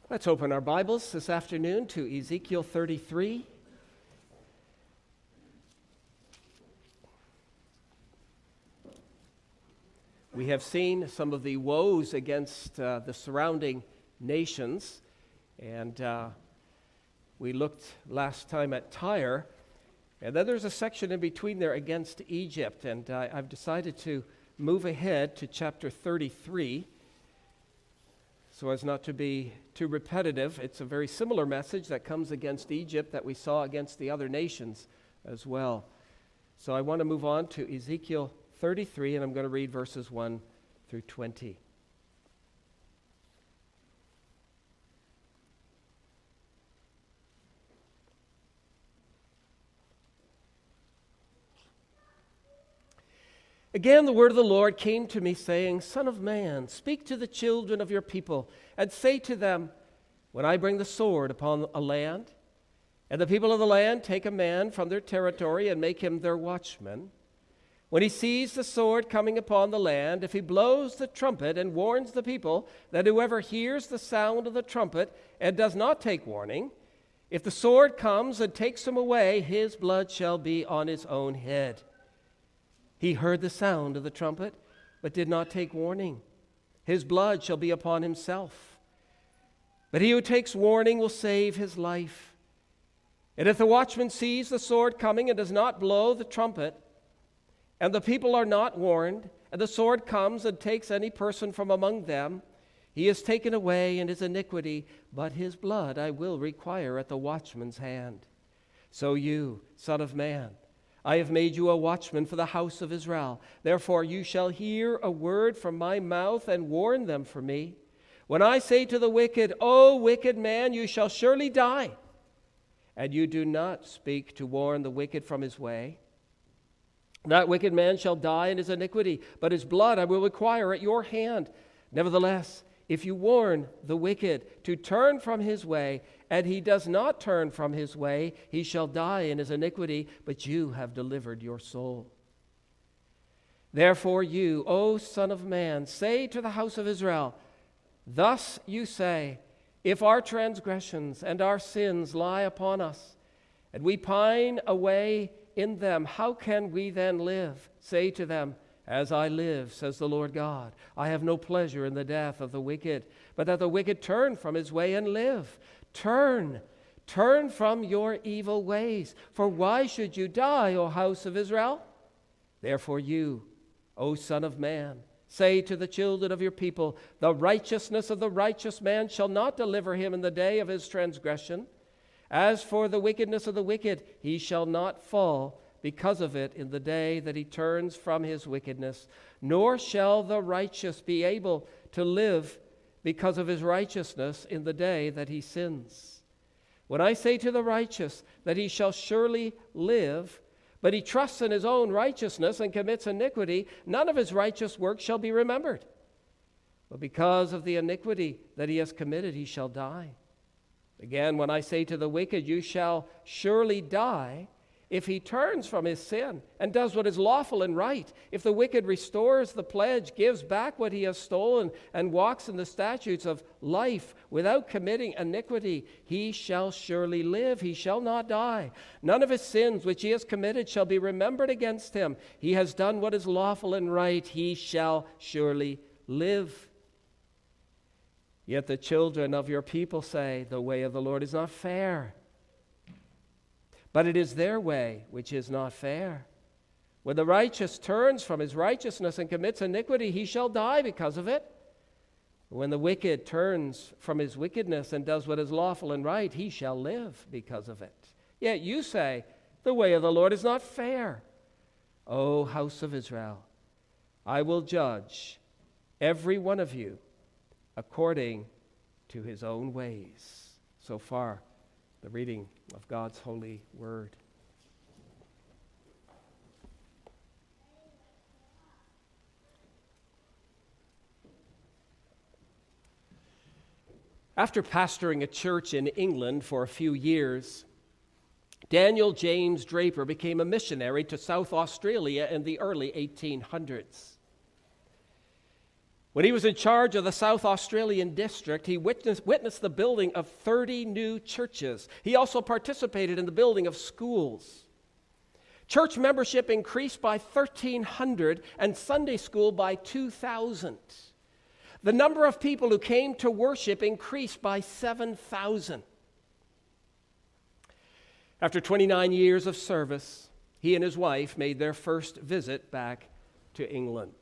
Let's open our Bibles this afternoon to Ezekiel 33. We have seen some of the woes against the surrounding nations, and we looked last time at Tyre, and then there's a section in between there against Egypt, and I've decided to move ahead to chapter 33. So as not to be too repetitive, it's a very similar message that comes against Egypt that we saw against the other nations as well. So I want to move on to Ezekiel 33, and I'm going to read verses 1 through 20. Again, the word of the Lord came to me, saying, Son of man, speak to the children of your people, and say to them, when I bring the sword upon a land, and the people of the land take a man from their territory and make him their watchman, when he sees the sword coming upon the land, if he blows the trumpet and warns the people, that whoever hears the sound of the trumpet and does not take warning, if the sword comes and takes him away, his blood shall be on his own head. He heard the sound of the trumpet, but did not take warning. His blood shall be upon himself. But he who takes warning will save his life. And if the watchman sees the sword coming and does not blow the trumpet, and the people are not warned, and the sword comes and takes any person from among them, he is taken away in his iniquity, but his blood I will require at the watchman's hand. So you, son of man, I have made you a watchman for the house of Israel. Therefore you shall hear a word from my mouth and warn them for me. When I say to the wicked, O wicked man, you shall surely die, and you do not speak to warn the wicked from his way, that wicked man shall die in his iniquity, but his blood I will require at your hand. Nevertheless, if you warn the wicked to turn from his way, and he does not turn from his way, he shall die in his iniquity, but you have delivered your soul. Therefore you, O Son of man, say to the house of Israel, thus you say, if our transgressions and our sins lie upon us, and we pine away in them, how can we then live? Say to them, as I live, says the Lord God, I have no pleasure in the death of the wicked, but that the wicked turn from his way and live. Turn from your evil ways, for why should you die, O house of Israel? Therefore you, O Son of man, say to the children of your people, the righteousness of the righteous man shall not deliver him in the day of his transgression. As for the wickedness of the wicked, he shall not fall because of it in the day that he turns from his wickedness, nor shall the righteous be able to live because of his righteousness in the day that he sins. When I say to the righteous that he shall surely live, but he trusts in his own righteousness and commits iniquity, none of his righteous works shall be remembered. But because of the iniquity that he has committed, he shall die. Again, when I say to the wicked, you shall surely die, if he turns from his sin and does what is lawful and right, if the wicked restores the pledge, gives back what he has stolen, and walks in the statutes of life without committing iniquity, he shall surely live, he shall not die. None of his sins which he has committed shall be remembered against him. He has done what is lawful and right, he shall surely live. Yet the children of your people say, the way of the Lord is not fair. But it is their way which is not fair. When the righteous turns from his righteousness and commits iniquity, he shall die because of it. When the wicked turns from his wickedness and does what is lawful and right, he shall live because of it. Yet you say, the way of the Lord is not fair. O house of Israel, I will judge every one of you according to his own ways. So far, the reading of God's holy word. After pastoring a church in England for a few years, Daniel James Draper became a missionary to South Australia in the early 1800s. When he was in charge of the South Australian district, he witnessed the building of 30 new churches. He also participated in the building of schools. Church membership increased by 1,300 and Sunday school by 2,000. The number of people who came to worship increased by 7,000. After 29 years of service, he and his wife made their first visit back to England.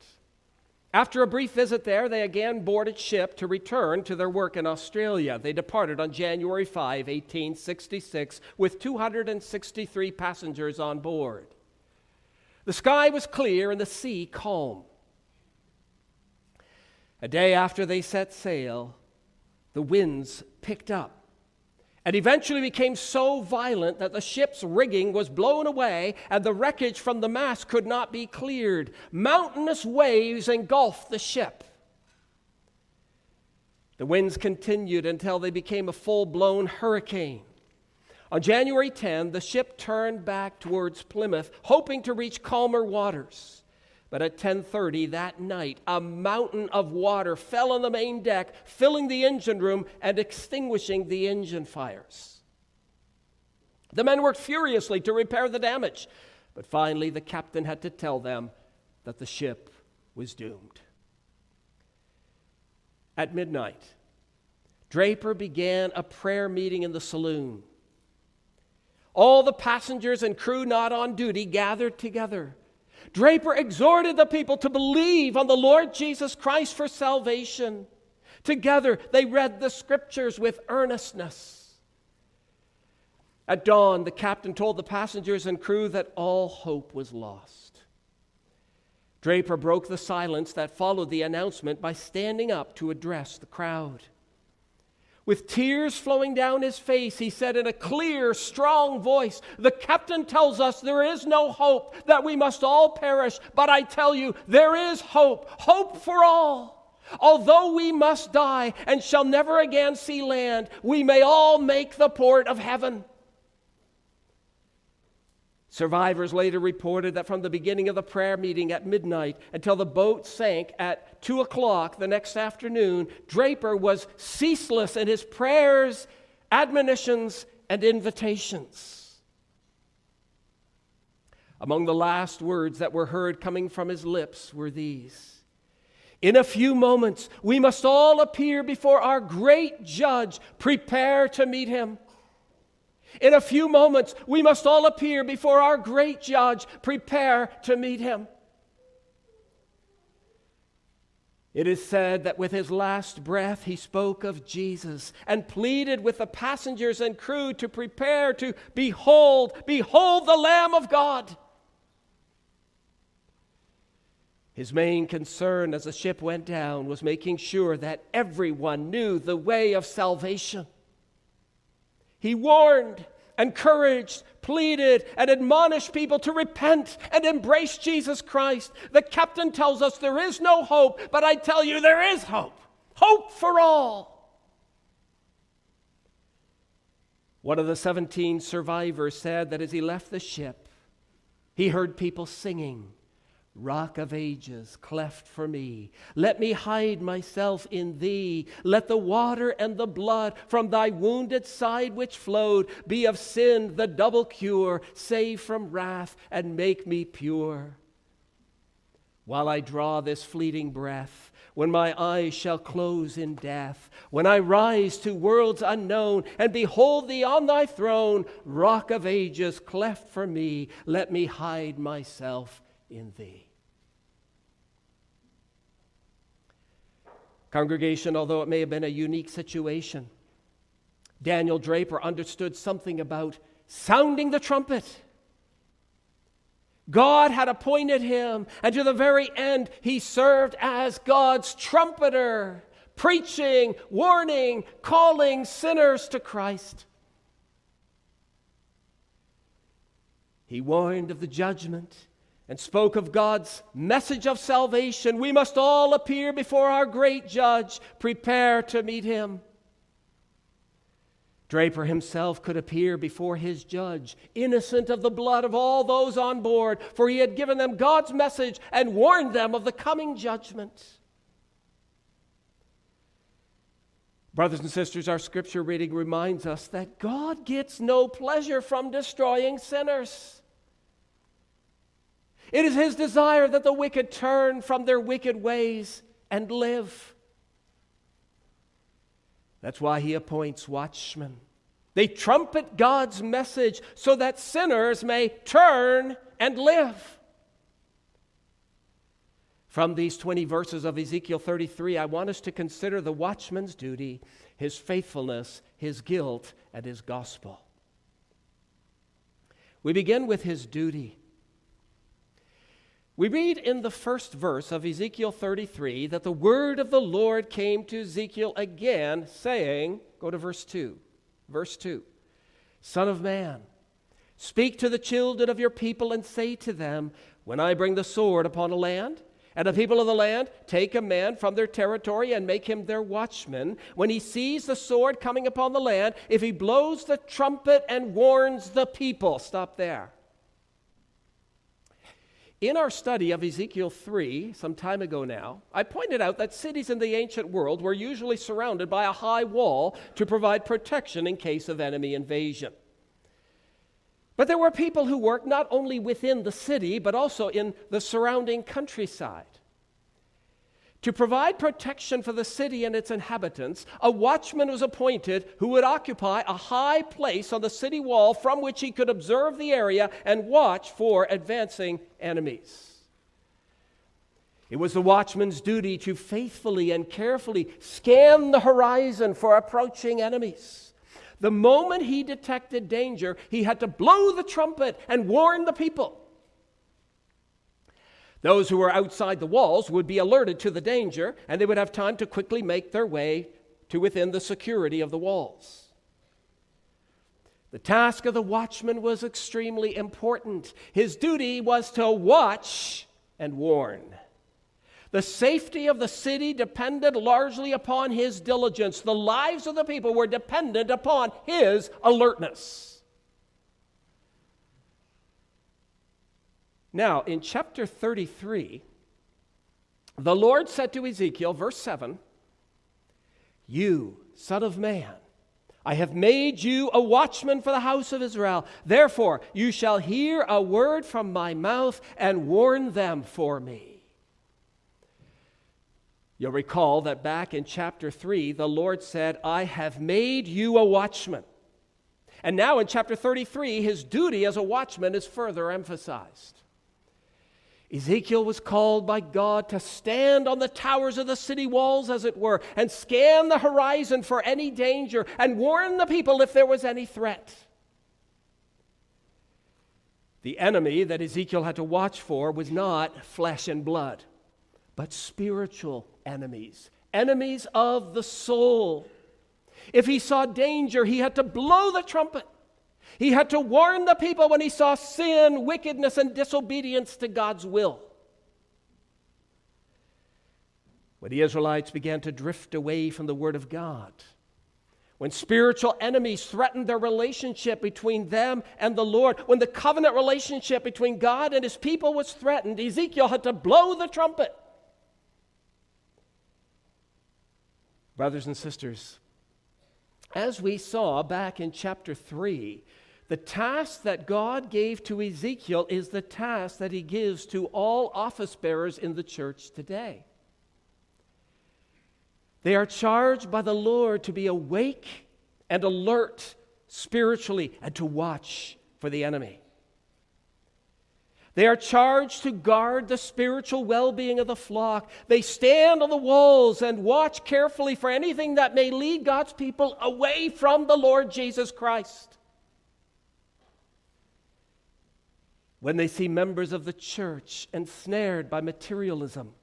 After a brief visit there, they again boarded ship to return to their work in Australia. They departed on January 5, 1866, with 263 passengers on board. The sky was clear and the sea calm. A day after they set sail, the winds picked up and eventually became so violent that the ship's rigging was blown away and the wreckage from the mast could not be cleared. Mountainous waves engulfed the ship. The winds continued until they became a full-blown hurricane. On January 10, the ship turned back towards Plymouth, hoping to reach calmer waters. But at 10:30 that night, a mountain of water fell on the main deck, filling the engine room and extinguishing the engine fires. The men worked furiously to repair the damage, but finally the captain had to tell them that the ship was doomed. At midnight, Draper began a prayer meeting in the saloon. All the passengers and crew not on duty gathered together. Draper exhorted the people to believe on the Lord Jesus Christ for salvation. Together, they read the scriptures with earnestness. At dawn, the captain told the passengers and crew that all hope was lost. Draper broke the silence that followed the announcement by standing up to address the crowd. With tears flowing down his face, he said in a clear, strong voice, "The captain tells us there is no hope, that we must all perish. But I tell you, there is hope, hope for all. Although we must die and shall never again see land, we may all make the port of heaven." Survivors later reported that from the beginning of the prayer meeting at midnight until the boat sank at 2 o'clock the next afternoon, Draper was ceaseless in his prayers, admonitions, and invitations. Among the last words that were heard coming from his lips were these: "In a few moments, we must all appear before our great judge. Prepare to meet him." In a few moments, we must all appear before our great judge. Prepare to meet him. It is said that with his last breath, he spoke of Jesus and pleaded with the passengers and crew to prepare to behold the Lamb of God. His main concern as the ship went down was making sure that everyone knew the way of salvation. He warned, encouraged, pleaded, and admonished people to repent and embrace Jesus Christ. The captain tells us there is no hope, but I tell you there is hope. Hope for all. One of the 17 survivors said that as he left the ship, he heard people singing, "Rock of ages, cleft for me. Let me hide myself in thee. Let the water and the blood from thy wounded side which flowed be of sin the double cure. Save from wrath and make me pure. While I draw this fleeting breath, when my eyes shall close in death, when I rise to worlds unknown and behold thee on thy throne, Rock of ages, cleft for me. Let me hide myself in thee." Congregation, although it may have been a unique situation, Daniel Draper understood something about sounding the trumpet. God had appointed him, and to the very end, he served as God's trumpeter, preaching, warning, calling sinners to Christ. He warned of the judgment and spoke of God's message of salvation. We must all appear before our great judge. Prepare to meet him. Draper himself could appear before his judge, innocent of the blood of all those on board, for he had given them God's message and warned them of the coming judgment. Brothers and sisters, our scripture reading reminds us that God gets no pleasure from destroying sinners. It is his desire that the wicked turn from their wicked ways and live. That's why he appoints watchmen. They trumpet God's message so that sinners may turn and live. From these 20 verses of Ezekiel 33, I want us to consider the watchman's duty, his faithfulness, his guilt, and his gospel. We begin with his duty. We read in the first verse of Ezekiel 33 that the word of the Lord came to Ezekiel again, saying, go to verse 2. Verse 2, Son of man, speak to the children of your people and say to them, when I bring the sword upon a land, and the people of the land take a man from their territory and make him their watchman, when he sees the sword coming upon the land, if he blows the trumpet and warns the people. Stop there. In our study of Ezekiel 3, some time ago now, I pointed out that cities in the ancient world were usually surrounded by a high wall to provide protection in case of enemy invasion. But there were people who worked not only within the city, but also in the surrounding countryside. To provide protection for the city and its inhabitants, a watchman was appointed who would occupy a high place on the city wall from which he could observe the area and watch for advancing enemies. It was the watchman's duty to faithfully and carefully scan the horizon for approaching enemies. The moment he detected danger, he had to blow the trumpet and warn the people. Those who were outside the walls would be alerted to the danger, and they would have time to quickly make their way to within the security of the walls. The task of the watchman was extremely important. His duty was to watch and warn. The safety of the city depended largely upon his diligence. The lives of the people were dependent upon his alertness. Now, in chapter 33, the Lord said to Ezekiel, verse 7, You, son of man, I have made you a watchman for the house of Israel. Therefore, you shall hear a word from my mouth and warn them for me. You'll recall that back in chapter 3, the Lord said, I have made you a watchman. And now in chapter 33, his duty as a watchman is further emphasized. Ezekiel was called by God to stand on the towers of the city walls, as it were, and scan the horizon for any danger and warn the people if there was any threat. The enemy that Ezekiel had to watch for was not flesh and blood, but spiritual enemies, enemies of the soul. If he saw danger, he had to blow the trumpet. He had to warn the people when he saw sin, wickedness, and disobedience to God's will. When the Israelites began to drift away from the Word of God, when spiritual enemies threatened their relationship between them and the Lord, when the covenant relationship between God and his people was threatened, Ezekiel had to blow the trumpet. Brothers and sisters, as we saw back in chapter 3, the task that God gave to Ezekiel is the task that he gives to all office bearers in the church today. They are charged by the Lord to be awake and alert spiritually and to watch for the enemy. They are charged to guard the spiritual well-being of the flock. They stand on the walls and watch carefully for anything that may lead God's people away from the Lord Jesus Christ. When they see members of the church ensnared by materialism,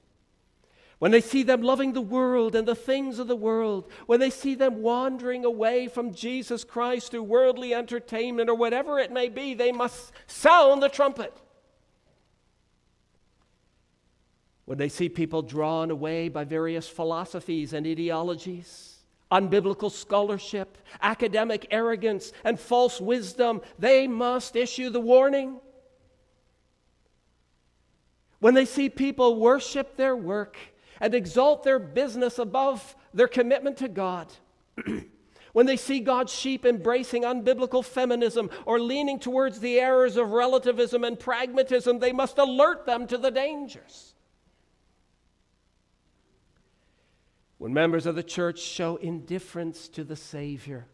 when they see them loving the world and the things of the world, when they see them wandering away from Jesus Christ through worldly entertainment or whatever it may be, they must sound the trumpet. When they see people drawn away by various philosophies and ideologies, unbiblical scholarship, academic arrogance, and false wisdom, they must issue the warning. When they see people worship their work and exalt their business above their commitment to God, When they see God's sheep embracing unbiblical feminism or leaning towards the errors of relativism and pragmatism, they must alert them to the dangers. When members of the church show indifference to the Savior,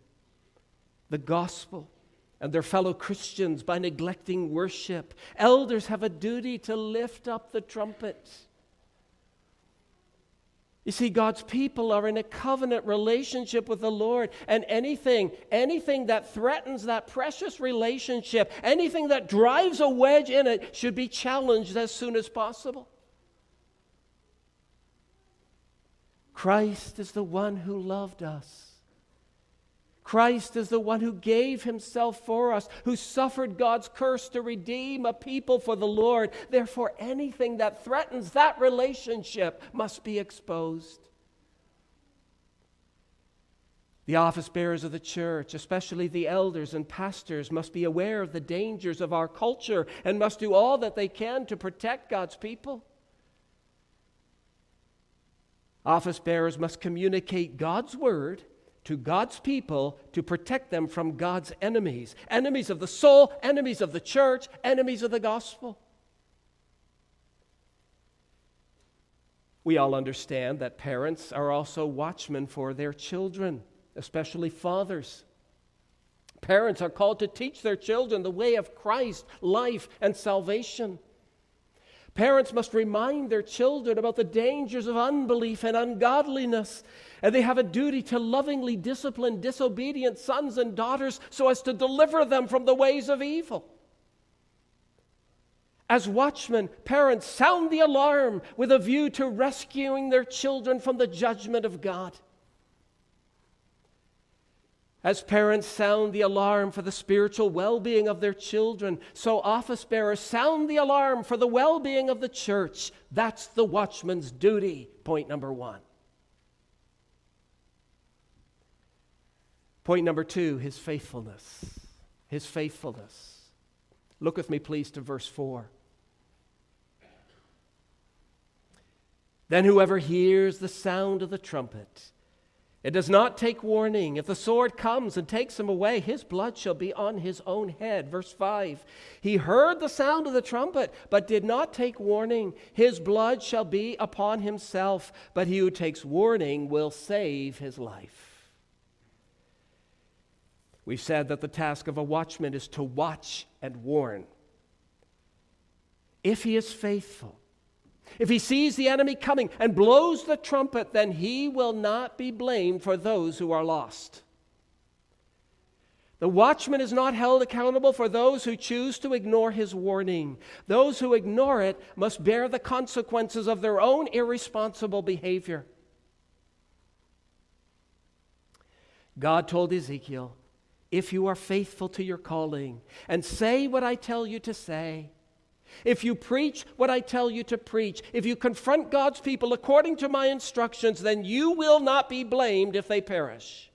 the gospel, and their fellow Christians by neglecting worship, elders have a duty to lift up the trumpet. You see, God's people are in a covenant relationship with the Lord, and anything that threatens that precious relationship, anything that drives a wedge in it, should be challenged as soon as possible. Christ is the one who loved us. Christ is the one who gave himself for us, who suffered God's curse to redeem a people for the Lord. Therefore, anything that threatens that relationship must be exposed. The office bearers of the church, especially the elders and pastors, must be aware of the dangers of our culture and must do all that they can to protect God's people. Office bearers must communicate God's word to God's people to protect them from God's enemies. Enemies of the soul, enemies of the church, enemies of the gospel. We all understand that parents are also watchmen for their children, especially fathers. Parents are called to teach their children the way of Christ, life, and salvation. Parents must remind their children about the dangers of unbelief and ungodliness, and they have a duty to lovingly discipline disobedient sons and daughters so as to deliver them from the ways of evil. As watchmen, parents sound the alarm with a view to rescuing their children from the judgment of God. As parents sound the alarm for the spiritual well-being of their children, so office bearers sound the alarm for the well-being of the church. That's the watchman's duty. Point number 1. Point number 2, his faithfulness. His faithfulness. Look with me, please, to verse 4. Then whoever hears the sound of the trumpet, it does not take warning. If the sword comes and takes him away, his blood shall be on his own head. Verse 5, he heard the sound of the trumpet, but did not take warning. His blood shall be upon himself, but he who takes warning will save his life. We've said that the task of a watchman is to watch and warn. If he is faithful, if he sees the enemy coming and blows the trumpet, then he will not be blamed for those who are lost. The watchman is not held accountable for those who choose to ignore his warning. Those who ignore it must bear the consequences of their own irresponsible behavior. God told Ezekiel, if you are faithful to your calling and say what I tell you to say, if you preach what I tell you to preach, if you confront God's people according to my instructions, then you will not be blamed if they perish.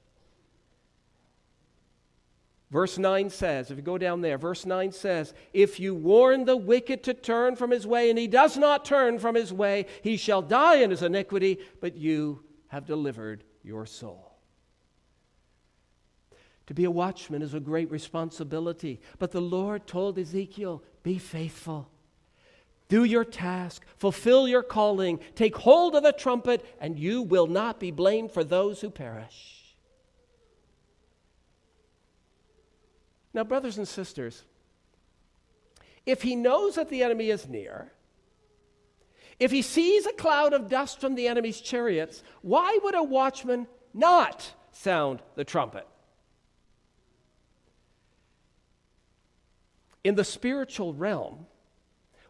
Verse 9 says, if you go down there, verse 9 says, if you warn the wicked to turn from his way, and he does not turn from his way, he shall die in his iniquity, but you have delivered your soul. To be a watchman is a great responsibility, but the Lord told Ezekiel, be faithful. Do your task, fulfill your calling, take hold of the trumpet, and you will not be blamed for those who perish. Now, brothers and sisters, if he knows that the enemy is near, if he sees a cloud of dust from the enemy's chariots, why would a watchman not sound the trumpet? In the spiritual realm,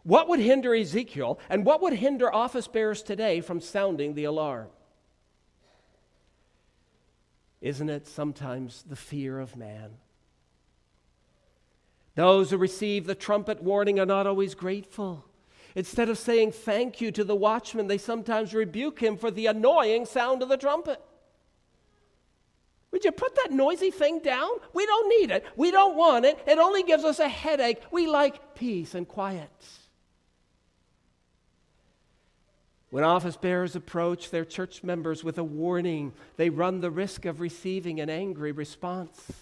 what would hinder Ezekiel and what would hinder office bearers today from sounding the alarm? Isn't it sometimes the fear of man? Those who receive the trumpet warning are not always grateful. Instead of saying thank you to the watchman, they sometimes rebuke him for the annoying sound of the trumpet. Would you put that noisy thing down? We don't need it. We don't want it. It only gives us a headache. We like peace and quiet. When office bearers approach their church members with a warning, they run the risk of receiving an angry response.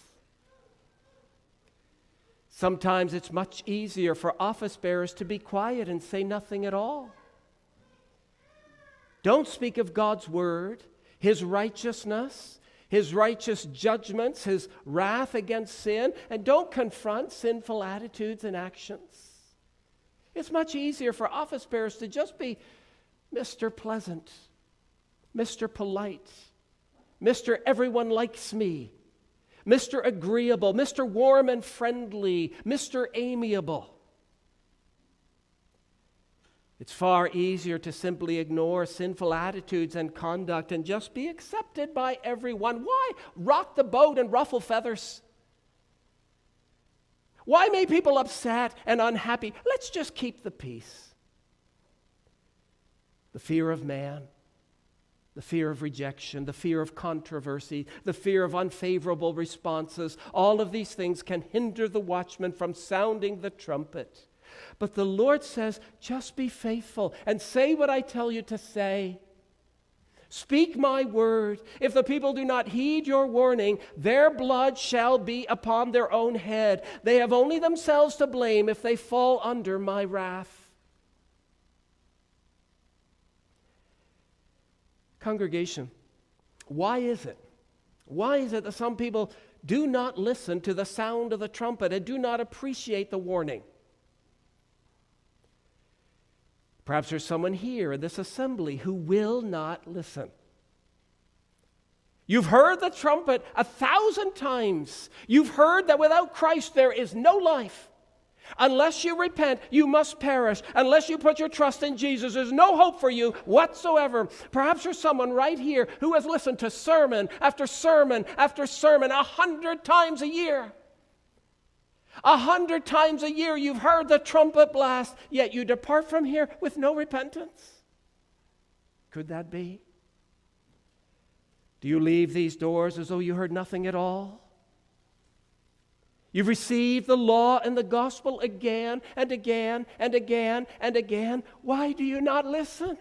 Sometimes it's much easier for office bearers to be quiet and say nothing at all. Don't speak of God's word, His righteousness, His righteous judgments, His wrath against sin, and don't confront sinful attitudes and actions. It's much easier for office bearers to just be Mr. Pleasant, Mr. Polite, Mr. Everyone Likes Me, Mr. Agreeable, Mr. Warm and Friendly, Mr. Amiable. It's far easier to simply ignore sinful attitudes and conduct and just be accepted by everyone. Why rock the boat and ruffle feathers? Why make people upset and unhappy? Let's just keep the peace. The fear of man, the fear of rejection, the fear of controversy, the fear of unfavorable responses, all of these things can hinder the watchman from sounding the trumpet. But the Lord says, just be faithful and say what I tell you to say. Speak my word. If the people do not heed your warning, their blood shall be upon their own head. They have only themselves to blame if they fall under my wrath. Congregation, why is it? Why is it that some people do not listen to the sound of the trumpet and do not appreciate the warning? Perhaps there's someone here in this assembly who will not listen. You've heard the trumpet 1,000 times. You've heard that without Christ there is no life. Unless you repent, you must perish. Unless you put your trust in Jesus, there's no hope for you whatsoever. Perhaps there's someone right here who has listened to sermon after sermon after sermon 100 times a year. 100 times a year you've heard the trumpet blast, yet you depart from here with no repentance. Could that be? Do you leave these doors as though you heard nothing at all? You've received the law and the gospel again and again and again and again. Why do you not listen?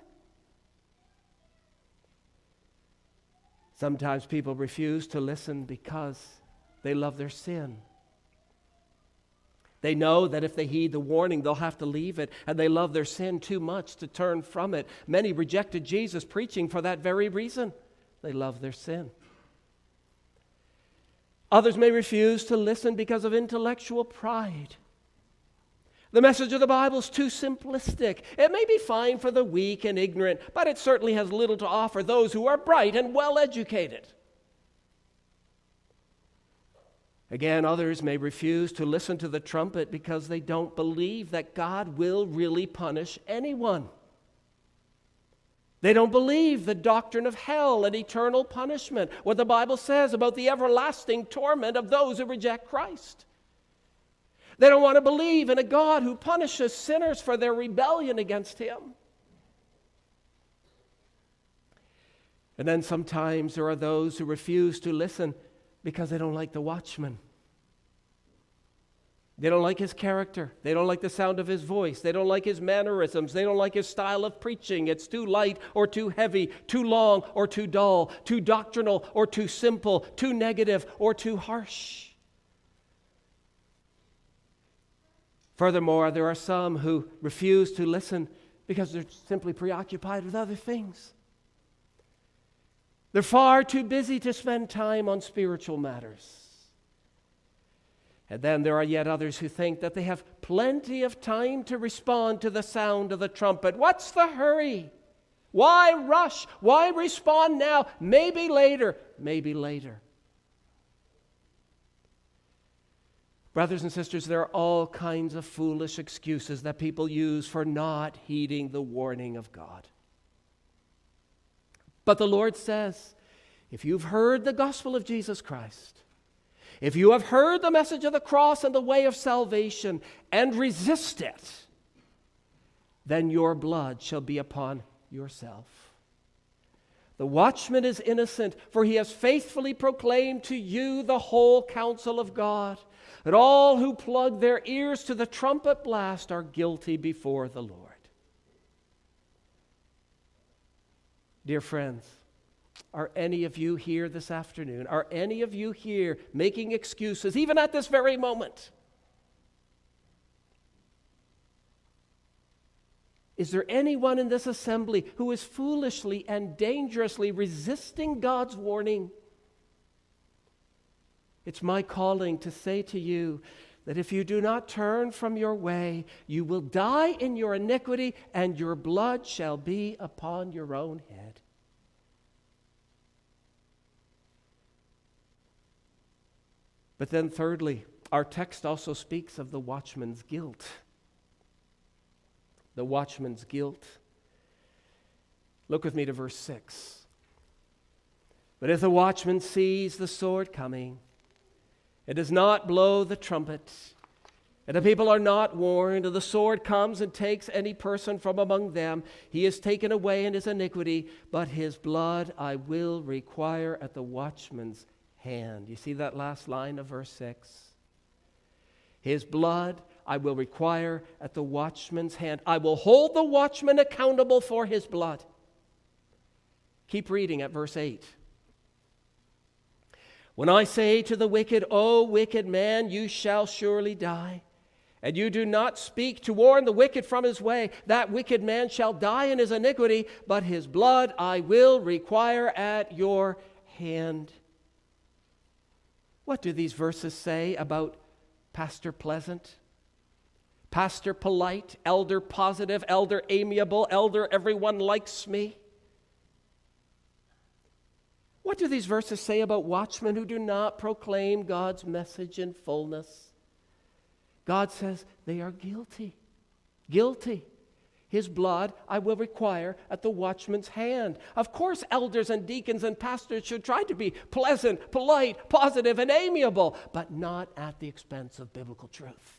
Sometimes people refuse to listen because they love their sin. They know that if they heed the warning, they'll have to leave it, and they love their sin too much to turn from it. Many rejected Jesus preaching for that very reason. They love their sin. Others may refuse to listen because of intellectual pride. The message of the Bible is too simplistic. It may be fine for the weak and ignorant, but it certainly has little to offer those who are bright and well educated. Again, others may refuse to listen to the trumpet because they don't believe that God will really punish anyone. They don't believe the doctrine of hell and eternal punishment, what the Bible says about the everlasting torment of those who reject Christ. They don't want to believe in a God who punishes sinners for their rebellion against Him. And then sometimes there are those who refuse to listen because they don't like the watchman. They don't like his character. They don't like the sound of his voice. They don't like his mannerisms. They don't like his style of preaching. It's too light or too heavy, too long or too dull, too doctrinal or too simple, too negative or too harsh. Furthermore, there are some who refuse to listen because they're simply preoccupied with other things. They're far too busy to spend time on spiritual matters. And then there are yet others who think that they have plenty of time to respond to the sound of the trumpet. What's the hurry? Why rush? Why respond now? Maybe later. Maybe later. Brothers and sisters, there are all kinds of foolish excuses that people use for not heeding the warning of God. But the Lord says, if you've heard the gospel of Jesus Christ, if you have heard the message of the cross and the way of salvation and resist it, then your blood shall be upon yourself. The watchman is innocent, for he has faithfully proclaimed to you the whole counsel of God. That all who plug their ears to the trumpet blast are guilty before the Lord. Dear friends, are any of you here this afternoon? Are any of you here making excuses, even at this very moment? Is there anyone in this assembly who is foolishly and dangerously resisting God's warning? It's my calling to say to you that if you do not turn from your way, you will die in your iniquity, and your blood shall be upon your own head. But then thirdly, our text also speaks of the watchman's guilt. The watchman's guilt. Look with me to verse 6. But if the watchman sees the sword coming, it does not blow the trumpet, and the people are not warned, and the sword comes and takes any person from among them, he is taken away in his iniquity, but his blood I will require at the watchman's hand. You see that last line of verse 6? His blood I will require at the watchman's hand. I will hold the watchman accountable for his blood. Keep reading at verse 8. When I say to the wicked, O wicked man, you shall surely die, and you do not speak to warn the wicked from his way, that wicked man shall die in his iniquity, but his blood I will require at your hand. What do these verses say about Pastor Pleasant? Pastor Polite, Elder Positive, Elder Amiable, Elder Everyone Likes Me? What do these verses say about watchmen who do not proclaim God's message in fullness? God says they are guilty. Guilty. His blood I will require at the watchman's hand. Of course, elders and deacons and pastors should try to be pleasant, polite, positive, and amiable, but not at the expense of biblical truth.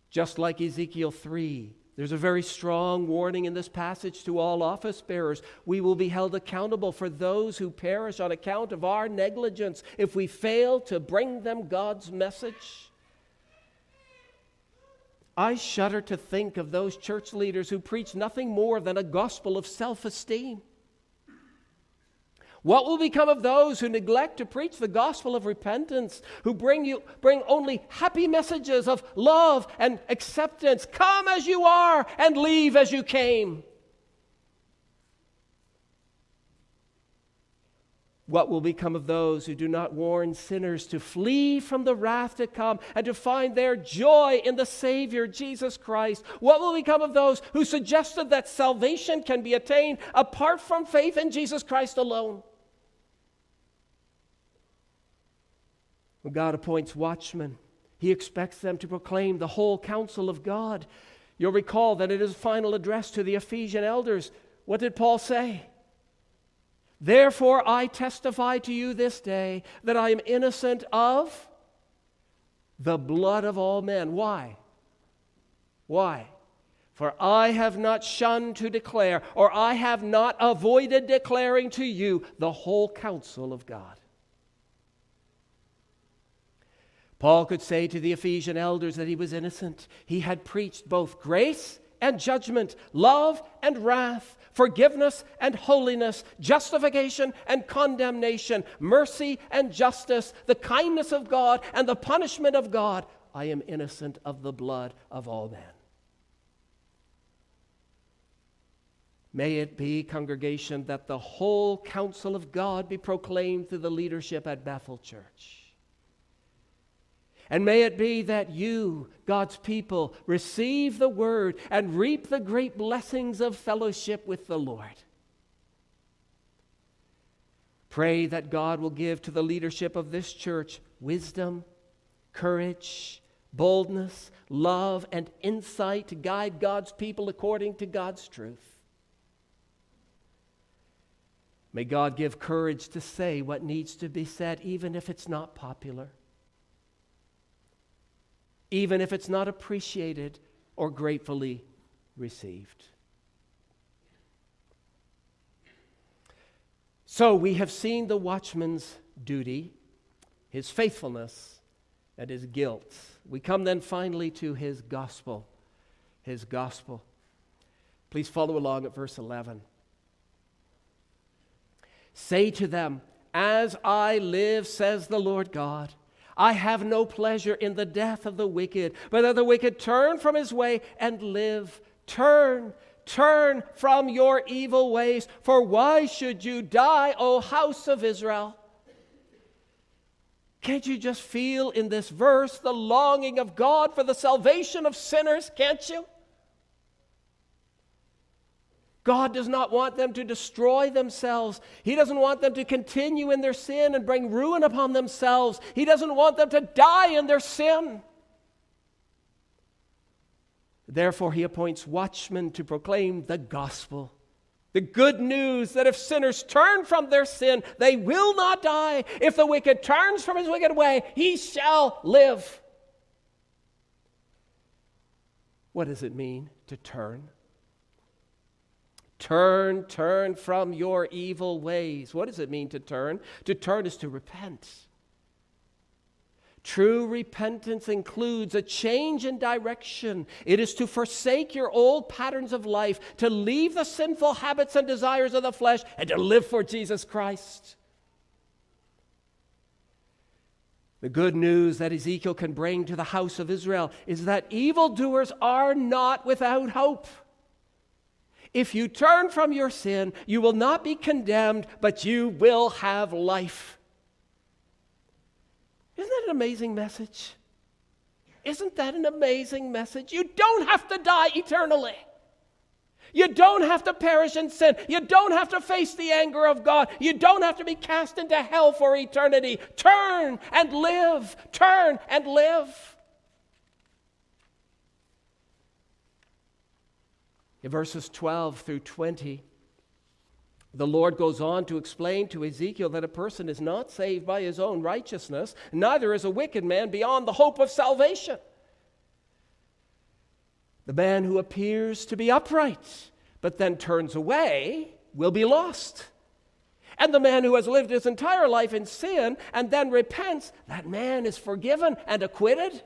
Just like Ezekiel 3, there's a very strong warning in this passage to all office bearers. We will be held accountable for those who perish on account of our negligence if we fail to bring them God's message. I shudder to think of those church leaders who preach nothing more than a gospel of self-esteem. What will become of those who neglect to preach the gospel of repentance, who bring only happy messages of love and acceptance? Come as you are and leave as you came. What will become of those who do not warn sinners to flee from the wrath to come and to find their joy in the Savior, Jesus Christ? What will become of those who suggested that salvation can be attained apart from faith in Jesus Christ alone? When God appoints watchmen, He expects them to proclaim the whole counsel of God. You'll recall that in his final address to the Ephesian elders, what did Paul say? Therefore I testify to you this day that I am innocent of the blood of all men. Why? Why? For I have not shunned to declare, or I have not avoided declaring to you the whole counsel of God. Paul could say to the Ephesian elders that he was innocent. He had preached both grace and judgment, love and wrath, forgiveness and holiness, justification and condemnation, mercy and justice, the kindness of God and the punishment of God. I am innocent of the blood of all men. May it be, congregation, that the whole counsel of God be proclaimed through the leadership at Bethel Church. And may it be that you, God's people, receive the word and reap the great blessings of fellowship with the Lord. Pray that God will give to the leadership of this church wisdom, courage, boldness, love, and insight to guide God's people according to God's truth. May God give courage to say what needs to be said, even if it's not popular, even if it's not appreciated or gratefully received. So we have seen the watchman's duty, his faithfulness, and his guilt. We come then finally to his gospel. his gospel. Please follow along at verse 11. Say to them, as I live, says the Lord God, I have no pleasure in the death of the wicked, but that the wicked turn from his way and live. Turn from your evil ways, for why should you die, O house of Israel? Can't you just feel in this verse the longing of God for the salvation of sinners, can't you? God does not want them to destroy themselves. He doesn't want them to continue in their sin and bring ruin upon themselves. He doesn't want them to die in their sin. Therefore, he appoints watchmen to proclaim the gospel, the good news that if sinners turn from their sin, they will not die. If the wicked turns from his wicked way, he shall live. What does it mean to turn? Turn from your evil ways. What does it mean to turn? To turn is to repent. True repentance includes a change in direction. It is to forsake your old patterns of life, to leave the sinful habits and desires of the flesh, and to live for Jesus Christ. The good news that Ezekiel can bring to the house of Israel is that evildoers are not without hope. If you turn from your sin, you will not be condemned, but you will have life. Isn't that an amazing message? Isn't that an amazing message? You don't have to die eternally. You don't have to perish in sin. You don't have to face the anger of God. You don't have to be cast into hell for eternity. Turn and live. Turn and live. In verses 12 through 20, the Lord goes on to explain to Ezekiel that a person is not saved by his own righteousness, neither is a wicked man beyond the hope of salvation. The man who appears to be upright, but then turns away, will be lost. And the man who has lived his entire life in sin and then repents, that man is forgiven and acquitted.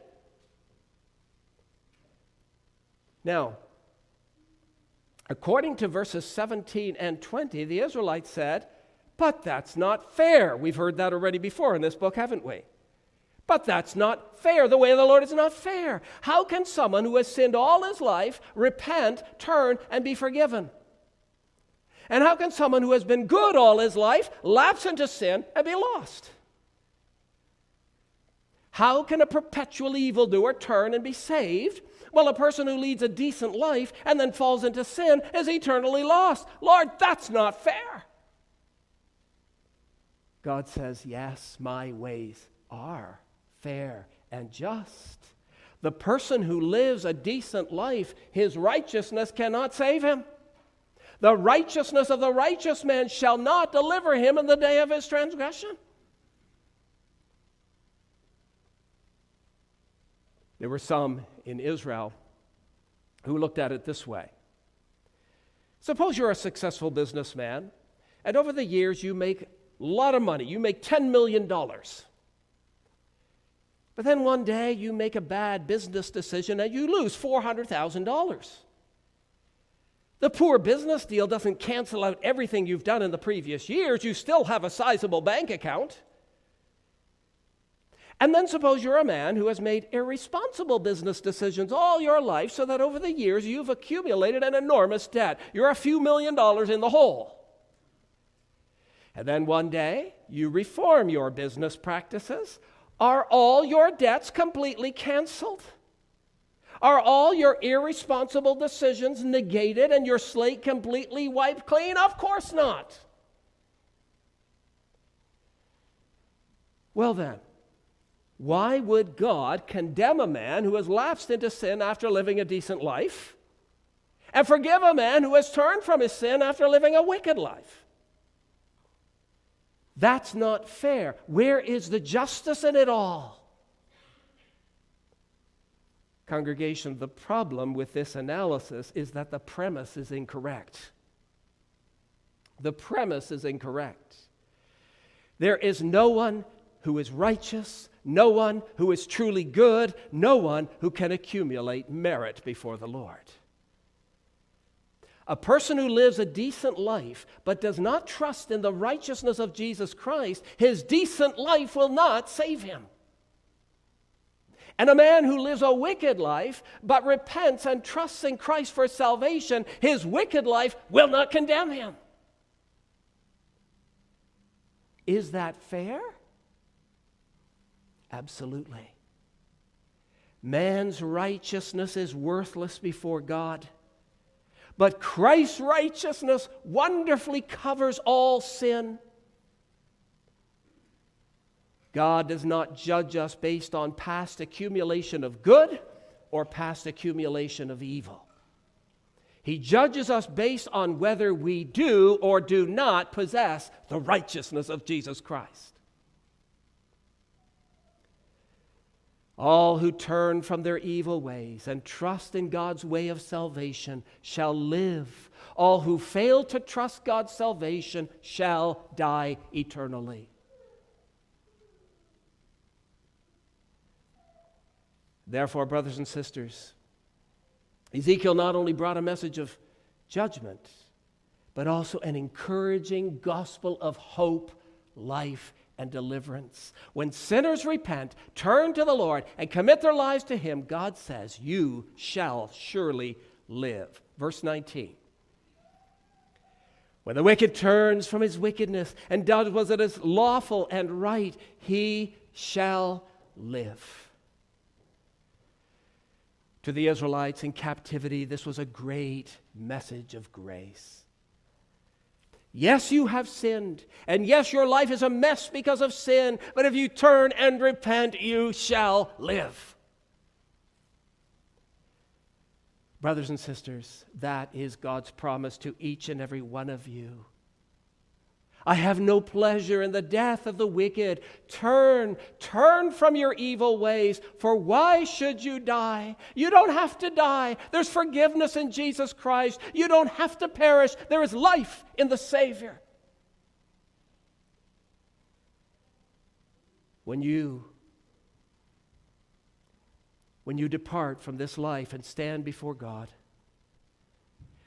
Now, according to verses 17 and 20, the Israelites said, but that's not fair. We've heard that already before in this book, haven't we? But that's not fair. The way of the Lord is not fair. How can someone who has sinned all his life repent, turn, and be forgiven? And how can someone who has been good all his life lapse into sin and be lost? How can a perpetual evildoer turn and be saved? Well, a person who leads a decent life and then falls into sin is eternally lost. Lord, that's not fair. God says, yes, my ways are fair and just. The person who lives a decent life, his righteousness cannot save him. The righteousness of the righteous man shall not deliver him in the day of his transgression. There were some in Israel who looked at it this way. Suppose you're a successful businessman, and over the years you make a lot of money. You make $10 million. But then one day you make a bad business decision and you lose $400,000. The poor business deal doesn't cancel out everything you've done in the previous years. You still have a sizable bank account. And then suppose you're a man who has made irresponsible business decisions all your life so that over the years you've accumulated an enormous debt. You're a few $1 million in the hole. And then one day you reform your business practices. Are all your debts completely canceled? Are all your irresponsible decisions negated and your slate completely wiped clean? Of course not. Well then, why would God condemn a man who has lapsed into sin after living a decent life and forgive a man who has turned from his sin after living a wicked life? That's not fair. Where is the justice in it all? Congregation, the problem with this analysis is that the premise is incorrect. The premise is incorrect. There is no one who is righteous, no one who is truly good, no one who can accumulate merit before the Lord. A person who lives a decent life but does not trust in the righteousness of Jesus Christ, his decent life will not save him. And a man who lives a wicked life but repents and trusts in Christ for salvation, his wicked life will not condemn him. Is that fair? Absolutely. Man's righteousness is worthless before God. But Christ's righteousness wonderfully covers all sin. God does not judge us based on past accumulation of good or past accumulation of evil. He judges us based on whether we do or do not possess the righteousness of Jesus Christ. All who turn from their evil ways and trust in God's way of salvation shall live. All who fail to trust God's salvation shall die eternally. Therefore, brothers and sisters, Ezekiel not only brought a message of judgment, but also an encouraging gospel of hope, life, and deliverance. When sinners repent, turn to the Lord, and commit their lives to Him, God says, you shall surely live. Verse 19. When the wicked turns from his wickedness and does what is lawful and right, he shall live. To the Israelites in captivity, this was a great message of grace. Yes, you have sinned, and yes, your life is a mess because of sin, but if you turn and repent, you shall live. Brothers and sisters, that is God's promise to each and every one of you. I have no pleasure in the death of the wicked. Turn from your evil ways, for why should you die? You don't have to die. There's forgiveness in Jesus Christ. You don't have to perish. There is life in the Savior. When you depart from this life and stand before God,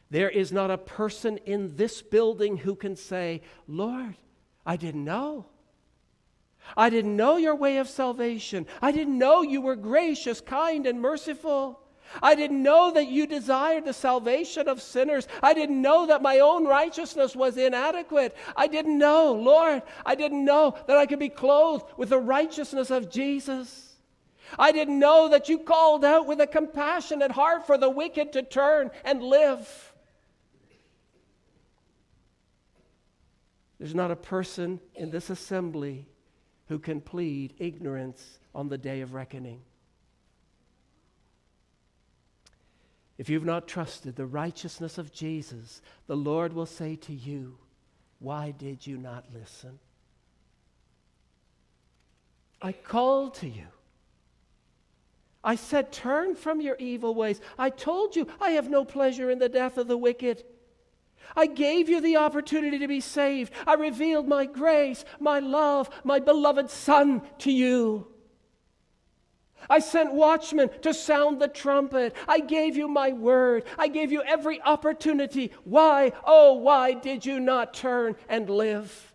there is not a person in this building who can say, Lord, I didn't know. I didn't know your way of salvation. I didn't know you were gracious, kind, and merciful. I didn't know that you desired the salvation of sinners. I didn't know that my own righteousness was inadequate. I didn't know, Lord, I didn't know that I could be clothed with the righteousness of Jesus. I didn't know that you called out with a compassionate heart for the wicked to turn and live. There's not a person in this assembly who can plead ignorance on the day of reckoning. If you've not trusted the righteousness of Jesus, the Lord will say to you, why did you not listen? I called to you. I said, turn from your evil ways. I told you, I have no pleasure in the death of the wicked. I gave you the opportunity to be saved. I revealed my grace, my love, my beloved Son to you. I sent watchmen to sound the trumpet. I gave you my word. I gave you every opportunity. Why, oh, why did you not turn and live?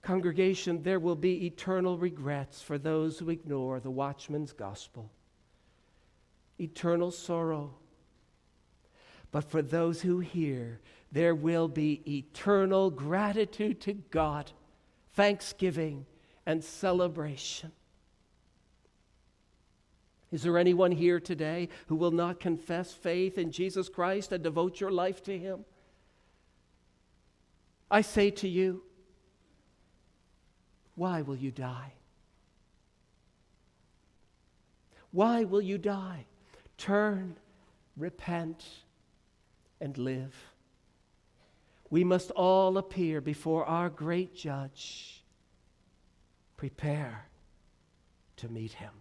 Congregation, there will be eternal regrets for those who ignore the watchman's gospel. Eternal sorrow. But for those who hear, there will be eternal gratitude to God, thanksgiving, and celebration. Is there anyone here today who will not confess faith in Jesus Christ and devote your life to Him? I say to you, why will you die? Why will you die? Turn, repent, and live. We must all appear before our great Judge. Prepare to meet Him.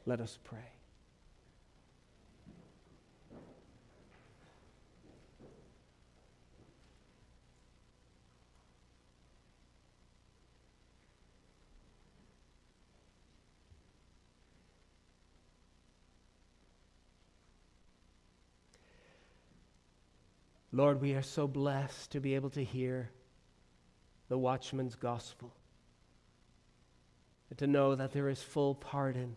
Let us pray. Lord, we are so blessed to be able to hear the Watchman's gospel and to know that there is full pardon,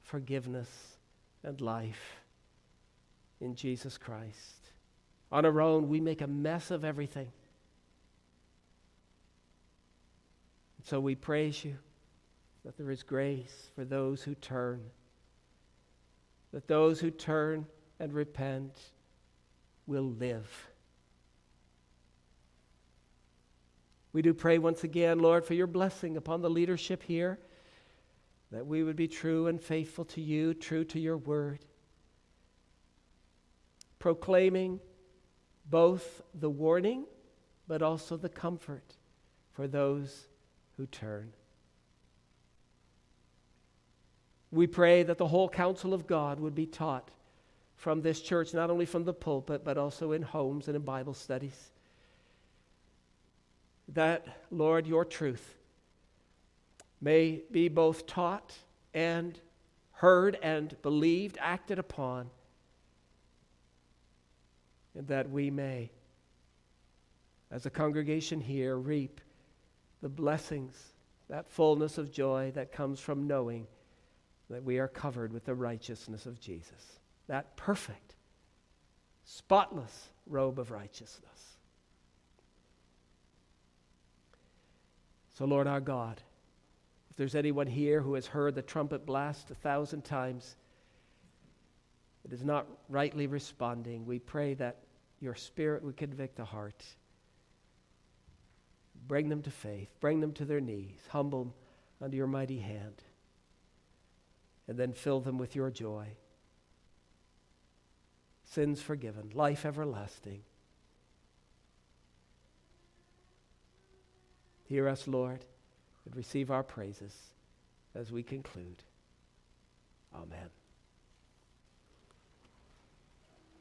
forgiveness, and life in Jesus Christ. On our own, we make a mess of everything. So we praise you that there is grace for those who turn, that those who turn and repent will live. We do pray once again, Lord, for your blessing upon the leadership here, that we would be true and faithful to you, true to your word, proclaiming both the warning but also the comfort for those who turn. We pray that the whole counsel of God would be taught from this church, not only from the pulpit, but also in homes and in Bible studies. That, Lord, your truth may be both taught and heard and believed, acted upon, and that we may, as a congregation here, reap the blessings, that fullness of joy that comes from knowing that we are covered with the righteousness of Jesus, that perfect, spotless robe of righteousness. So, Lord our God, if there's anyone here who has heard the trumpet blast 1,000 times, it is not rightly responding, we pray that your Spirit would convict the heart. Bring them to faith, bring them to their knees, humble them under your mighty hand, and then fill them with your joy. Sins forgiven, life everlasting. Hear us, Lord, and receive our praises as we conclude. Amen.